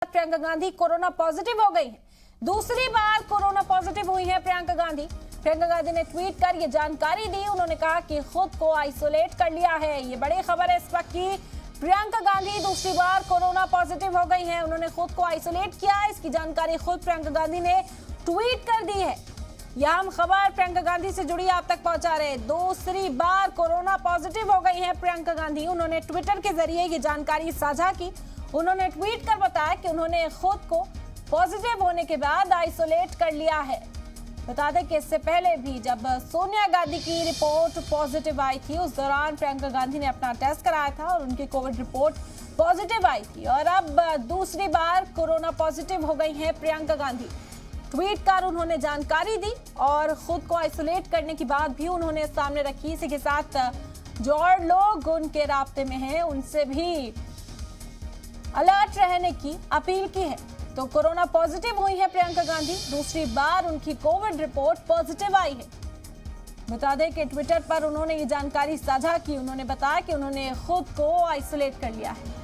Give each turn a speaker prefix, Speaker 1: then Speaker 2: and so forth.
Speaker 1: Priyanka Gandhi corona positive हो गई है। दूसरी बार कोरोना पॉजिटिव हुई है प्रियंका गांधी। प्रियंका गांधी ने ट्वीट कर ये जानकारी दी। उन्होंने कहा कि खुद को आइसोलेट कर लिया है। ये बड़ी खबर है इस वक्त की प्रियंका गांधी दूसरी बार कोरोना पॉजिटिव हो गई हैं। उन्होंने खुद को आइसोलेट किया है। इसकी जानकारी खुद प्रियंका गांधी ने ट्वीट कर दी है। यह हम खबर प्रियंका गांधी से जुड़ी आप तक पहुंचा रहे हैं। दूसरी बार कोरोना पॉजिटिव हो गई है प्रियंका गांधी। उन्होंने ट्विटर के जरिए ये जानकारी साझा की। उन्होंने ट्वीट कर बताया कि उन्होंने खुद को पॉजिटिव होने के बाद आइसोलेट कर लिया है। बता दें कि इससे पहले भी जब सोनिया गांधी की रिपोर्ट पॉजिटिव आई थी, उस दौरान प्रियंका गांधी ने अपना टेस्ट कराया था और उनकी कोविड रिपोर्ट पॉजिटिव आई थी। और अब दूसरी बार कोरोना पॉजिटिव हो गई हैं प्रियंका गांधी। ट्वीट कर उन्होंने जानकारी दी और खुद को आइसोलेट करने की बात भी उन्होंने सामने रखी। इसी के साथ जो और लोग उनके राब्ते में हैं उनसे भी अलर्ट रहने की अपील की है। तो कोरोना पॉजिटिव हुई है प्रियंका गांधी। दूसरी बार उनकी कोविड रिपोर्ट पॉजिटिव आई है। बता दें कि ट्विटर पर उन्होंने ये जानकारी साझा की। उन्होंने बताया कि उन्होंने खुद को आइसोलेट कर लिया है।